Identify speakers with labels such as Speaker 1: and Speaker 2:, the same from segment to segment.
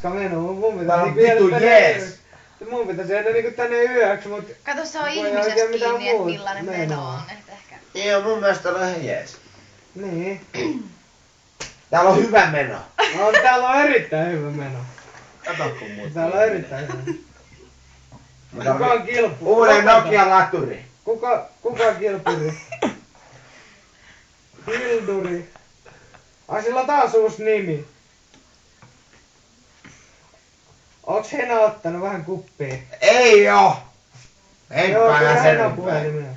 Speaker 1: paska meno, mun
Speaker 2: Tää
Speaker 1: pitäisi
Speaker 2: on vitu jees.
Speaker 1: Mun pitäisi jäädä niinku tänne yöksi, mut...
Speaker 3: Kato, se on
Speaker 1: kun ei
Speaker 3: ihmisestä
Speaker 1: oikein mitään
Speaker 3: kiinni, että
Speaker 1: muuta
Speaker 3: millainen meno on. Et ehkä.
Speaker 2: Joo, mun mielestä on ihan jees.
Speaker 1: Niin.
Speaker 2: Täällä on hyvä meno.
Speaker 1: No, täällä on erittäin hyvä meno.
Speaker 2: Kato kun muut.
Speaker 1: Täällä on erittäin hyvä. Kuka on kilpu?
Speaker 2: Uuden Nokia-laturi.
Speaker 1: Kuka on kilpuri? Hilduri. Ai sillä on taas uusi nimi. Onks Hena ottanut vähän kuppia?
Speaker 2: Ei oo! Ei
Speaker 1: Joo,
Speaker 2: päähän
Speaker 1: kyllä
Speaker 2: sen
Speaker 1: Hena
Speaker 2: päin.
Speaker 1: puhelimia.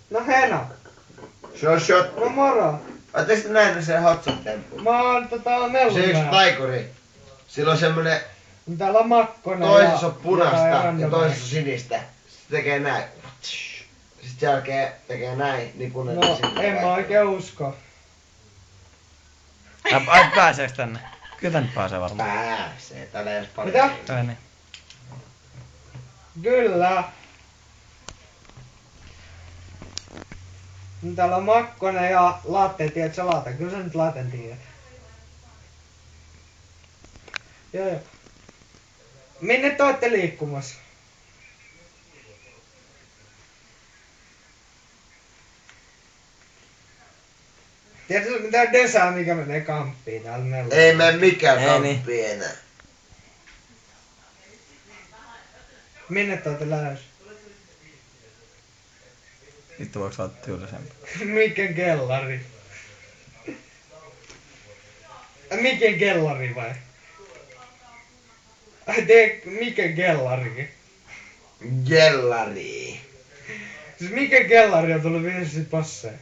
Speaker 1: No Hena.
Speaker 2: Se on shot.
Speaker 1: No moro.
Speaker 2: Ootteko te nähnyt sen hotshot tempun?
Speaker 1: Mä oon
Speaker 2: Se yksi
Speaker 1: mellunpää.
Speaker 2: taikuri. Sillä on semmonen,
Speaker 1: Täällä on Makkonen
Speaker 2: toisessa on
Speaker 1: jotain
Speaker 2: punaista ja
Speaker 1: randomia.
Speaker 2: toisessa on sinistä. Se tekee näin. Sitten sen jälkeen tekee näin, niin punainen
Speaker 1: No,
Speaker 2: sinne
Speaker 1: en mä
Speaker 2: vai.
Speaker 1: oikein usko.
Speaker 4: Ai pääseeks tänne? Kyllä tänne pääsee varmaan.
Speaker 2: Pääsee, täällä ei edes paljon.
Speaker 1: Mitä?
Speaker 4: Tai niin.
Speaker 1: Kyllä. No, täällä on Makkonen ja Latte, tiedät sä Latte? Kyllä sä nyt Latten tiedät. Joo. Minne te ootte liikkumassa? Tiedätkö mitä Desa, mikä menee kamppiin täällä meillä?
Speaker 2: Ei mene mikään
Speaker 4: Ei
Speaker 2: kamppi enää.
Speaker 1: Minne te ootte lähes?
Speaker 4: Vittu voiks olla tyylisempi?
Speaker 1: Miken kellari? Miken kellari vai? Ai miken kellari?
Speaker 2: Jellari.
Speaker 1: Siis miken kellari on tullut viisi passeen?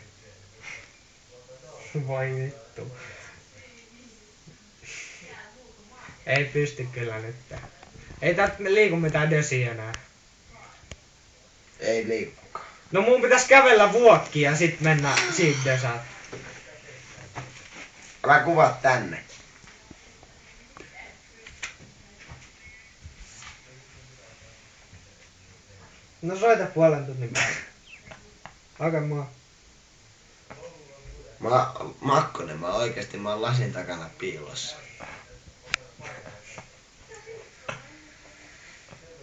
Speaker 1: Voi vittu. Ei pysty kyllä nyt. Ei täältä liiku mitään desiä enää.
Speaker 2: Ei liikkukaan.
Speaker 1: No mun pitäis kävellä vuokki ja sit mennä siitä desään.
Speaker 2: Älä kuvaa tänne.
Speaker 1: No soita puolen tunnin päästä. Hae mua.
Speaker 2: Makkonen, mä oon lasin takana piilossa.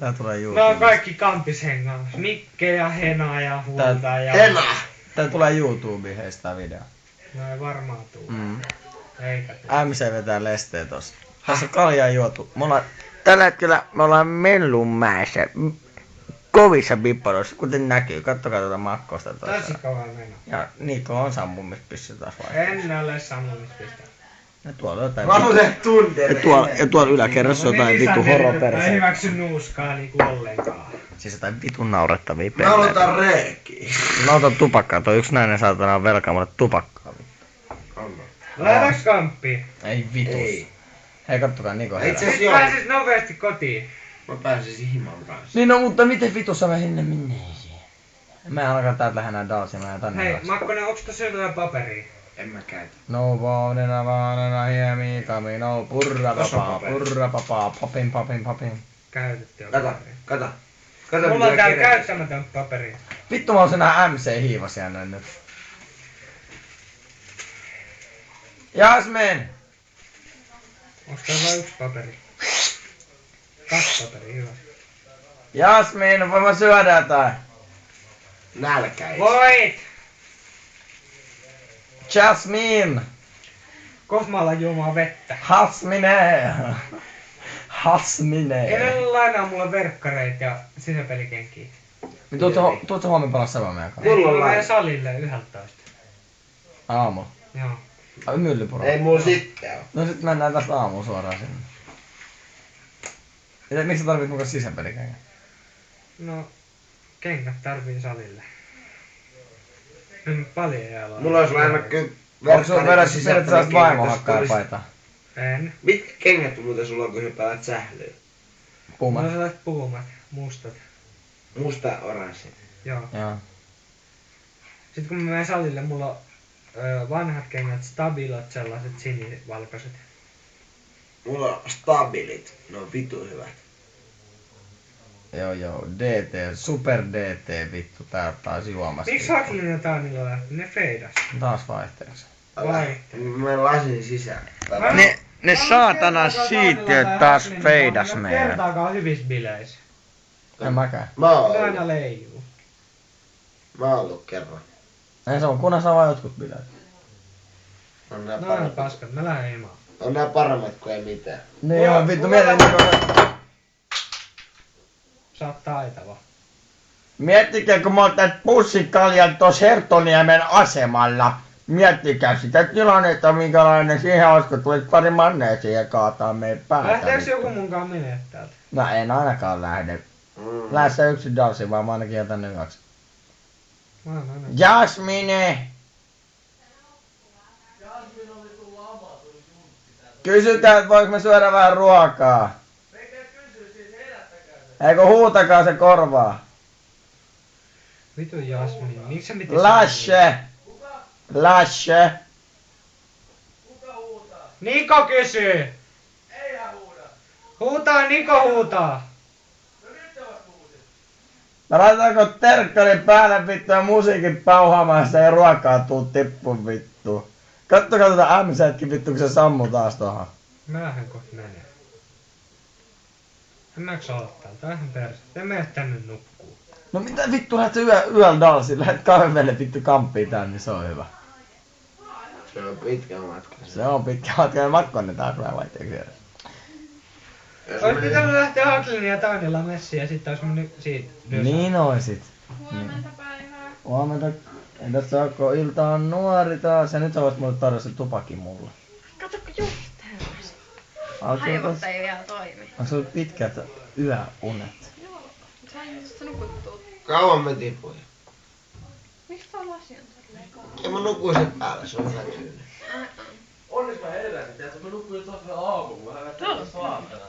Speaker 4: Tää tulee
Speaker 1: Me on
Speaker 4: YouTubesta.
Speaker 1: kaikki kampis hengaamassa. Mikke ja Hena ja Hulta ja...
Speaker 2: Hena!
Speaker 4: Tää tulee YouTubeen heistä video.
Speaker 1: No ei varmaan tuu. Eikä tuu.
Speaker 4: MC vetää lesteä tossa. Tässä on kaljaa juotu. Tällä hetkellä me ollaan Mellunmäessä. Kovissa bipparoissa, kuten näkyy. Kattokaa tuota makkosta
Speaker 1: Tosi
Speaker 4: tuossa.
Speaker 1: kova meno.
Speaker 4: Ja Niiko on sammumispissy taas vai?
Speaker 1: En ole sammumispistä.
Speaker 4: Ja tuolla on jotain
Speaker 2: Mä oon sen tunteelle.
Speaker 4: ja tuolla yläkerrassa on jotain vitu
Speaker 1: Mä en
Speaker 4: horoperse.
Speaker 1: hyväksy nuuskaa niinku ollenkaan.
Speaker 4: Siis jotain vitun naurettavia
Speaker 2: Mä
Speaker 4: pelleitä.
Speaker 2: aloitan reekiä.
Speaker 4: Mä otan tupakkaa, toi yksi nainen saatana on velkaa mulle tupakkaa.
Speaker 1: Lähdetäänkö kamppiin?
Speaker 4: Ei vitus.
Speaker 2: Ei.
Speaker 4: Hei kattokaa Niko
Speaker 2: Itse
Speaker 4: herää.
Speaker 2: asiassa
Speaker 1: Nyt
Speaker 2: joo.
Speaker 1: pääsis nopeasti kotiin.
Speaker 2: Mä pääsisin himan kanssa.
Speaker 4: Niin no mutta miten vitussa mä sinne menneisiin? Mä alkaa täältä lähinnä dalsimaan ja tänne
Speaker 1: Hei,
Speaker 4: asti.
Speaker 1: Makkonen, onks tossa jotain paperia?
Speaker 2: En mä käytä.
Speaker 4: No vaunena vaunena hiemi kamino purra papaa papin.
Speaker 1: Käytetty jo
Speaker 2: Kato,
Speaker 1: paperia.
Speaker 2: kato. Kato
Speaker 1: Mulla on
Speaker 2: mitä
Speaker 1: täällä
Speaker 2: kirjoitus.
Speaker 1: käyttämätön paperi.
Speaker 4: Vittu mä oon senää MC hiivasiana nyt. Jasmin!
Speaker 1: Onks täällä vain yksi paperi? Kaksi paperia, hyvä.
Speaker 4: Jasmin, voin mä syödä jotain?
Speaker 2: Nälkäis.
Speaker 1: Voit!
Speaker 4: Jasmin!
Speaker 1: Kohta mä alan juomaan vettä.
Speaker 4: Hasmine! Hasmine!
Speaker 1: Kenellä lainaa mulle verkkareita ja sisäpelikenkiä?
Speaker 4: Niin tuutko huomenna palaa Savon meidän kanssa?
Speaker 2: Mulla on
Speaker 1: Mulla
Speaker 2: laina.
Speaker 1: menee salille 11.
Speaker 4: Aamulla.
Speaker 1: Joo.
Speaker 4: Ai Myllypuro.
Speaker 2: Ei mulla sitten oo.
Speaker 4: No sit mennään tästä aamulla suoraan sinne. Ja miksi sä tarvit mukaan sisäpelikengät?
Speaker 1: No, kengät tarvii salille. Nyt paljon jäällä.
Speaker 2: Mulla olisi laina kyllä
Speaker 4: Onko sun vedessä sellaista vaimohakkaajapaitaa?
Speaker 1: En.
Speaker 2: Mitkä kengät muuten sulla on, kun hyppäät sählyyn?
Speaker 4: Puma.
Speaker 1: Mulla on sellaiset puumat, mustat.
Speaker 2: Musta oranssi.
Speaker 1: Joo.
Speaker 4: Joo.
Speaker 1: Sitten kun mä menen salille, mulla on vanhat kengät, stabilot, sellaiset sinivalkoiset.
Speaker 2: Mulla on stabilit. Ne on vitu hyvät.
Speaker 4: Joo. DT, Super DT vittu, tää taas juomassa.
Speaker 1: Miksi Haklin ja Taanilla lähti? Ne feidas.
Speaker 4: Taas vaihteeksi.
Speaker 1: Vai?
Speaker 2: Mä lasin sisään.
Speaker 4: Ne saatana siittiöt taas feidas meidän.
Speaker 1: Kertaakaan hyvissä bileissä.
Speaker 4: En mäkään.
Speaker 2: Mä oon
Speaker 1: Ne
Speaker 2: ollut.
Speaker 1: aina leijuu.
Speaker 2: Mä oon ollut kerran.
Speaker 4: Ei se on, kunhan saa vaan jotkut bileet.
Speaker 2: On nää
Speaker 1: No aina
Speaker 2: paremmat.
Speaker 1: paskat, mä lähden himaan.
Speaker 2: On nää paremmat kuin ei mitään.
Speaker 4: Niin joo, vittu mietin niinku...
Speaker 1: Sä oot taitava.
Speaker 4: Miettikää, kun mä oon tät pussikaljat tossa Herttoniemen asemalla. Miettikää sitä tilannetta, minkälainen siihen olisi, kun tulisi pari manneja siihen kaataa meidän päätä.
Speaker 1: Lähteekö joku munkaan menee täältä?
Speaker 4: No en ainakaan lähde. Lähde sä yksi dalsi, vaan mä ainakin jätän ne kaksi.
Speaker 1: Mä oon aina.
Speaker 4: Jasmine! Kysytään, että voiko me syödä vähän ruokaa. Eikö huutakaa se korvaa?
Speaker 1: Vitu Jasmin, miksi sä miten
Speaker 4: Lashe! Lashe!
Speaker 1: Niko kysyy! Huutaa, Niko huutaa!
Speaker 4: Mä laitetaanko terkkarin päälle vittu ja musiikin pauhaamaan, jos ei ruokaa tuu tippu vittu. Kattokaa tuota M-sätkin vittu, kun se sammuu taas tohon.
Speaker 1: Mä lähden kohta menee. En mä jaksa olla täällä, tää on ihan perse. Te mene tänne nukkuu.
Speaker 4: No mitä vittu, lähdet yöllä dalsiin, lähdet kahvelle vittu kamppiin tänne, niin se on hyvä.
Speaker 2: Se on pitkä matka.
Speaker 4: Se on pitkä matka ja Makkonen taas vähän vaihteeksi edes.
Speaker 1: Ois pitänyt lähteä Haklinin ja Tainilla messiin ja sitten ois mennyt siitä.
Speaker 4: Niin oisit.
Speaker 3: Huomenta päivää.
Speaker 4: Huomenta. Entäs saako ilta on nuori taas ja nyt sä voisit mulle tarjota se tupakin mulle.
Speaker 3: Kato kun just heräsi.
Speaker 4: Onko
Speaker 3: Aivot ei vielä toimi.
Speaker 4: sulla pitkät yöunet?
Speaker 3: Joo. Sain just nukuttua.
Speaker 2: Kauan me tipuin.
Speaker 3: Miksi tää lasi on tolleen kauan?
Speaker 2: Ja mä nukuin sen päällä, se on väsynyt.
Speaker 5: Onneksi mä heräsin, tiedätkö, mä nukuin tuossa aamulla, mä lähdin saatana.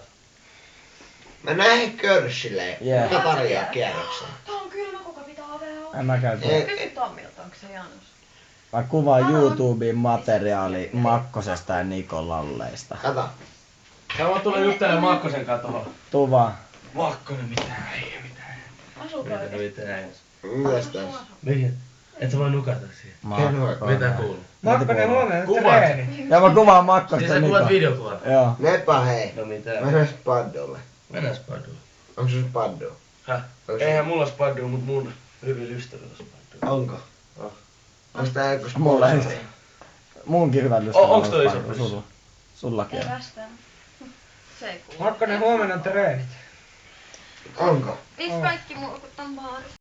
Speaker 2: Mä näin körssille,
Speaker 4: Jee.
Speaker 2: joka tarjoaa kierroksen.
Speaker 3: Tää on kylmä, kuka pitää ovea
Speaker 4: En mä käy
Speaker 2: Ei.
Speaker 3: Kysy Tommilta, onko se Janus?
Speaker 4: Mä kuvaan YouTubeen materiaali Makkosesta ja Nikolalleista.
Speaker 2: Kato.
Speaker 5: Ja mä tulen juttelemaan Makkosen kanssa tohon.
Speaker 4: Tuu vaan.
Speaker 5: Makkonen mitään, ei mitään.
Speaker 3: Asuuko
Speaker 5: Mitä
Speaker 3: oikein?
Speaker 5: mitään.
Speaker 2: Mitäs tässä?
Speaker 5: Mihin? Et sä voi nukata siihen.
Speaker 4: Makkonen.
Speaker 5: Mitä kuuluu?
Speaker 1: Makkonen huomenna
Speaker 5: Kuvat.
Speaker 1: treeni.
Speaker 4: Ja mä kuvaan Makkosta
Speaker 5: Siis
Speaker 4: ja
Speaker 5: sä kuvat
Speaker 4: Nikoa.
Speaker 5: videokuvat?
Speaker 4: Joo.
Speaker 2: Nepä hei.
Speaker 5: No mitä?
Speaker 2: Mennään spaddolle.
Speaker 5: Mennään spadduun.
Speaker 2: Onko se spaddo?
Speaker 5: Häh?
Speaker 2: Onks-
Speaker 5: Eihän mulla spadduun, mut mun hyvin ystävillä on spadduun.
Speaker 2: Onko? Onks tää joku
Speaker 4: Mulla ei.
Speaker 2: sponsori?
Speaker 4: Munkin hyvät ystävät.
Speaker 5: Onks toi
Speaker 4: on
Speaker 5: iso
Speaker 4: paljon.
Speaker 5: pussi?
Speaker 4: Sulla. Sullakin
Speaker 3: Ei
Speaker 4: on.
Speaker 3: vastaan. Se ei kuulu.
Speaker 1: Makkonen huomenna treenit.
Speaker 2: Onko?
Speaker 3: Miksi kaikki muut on baarissa?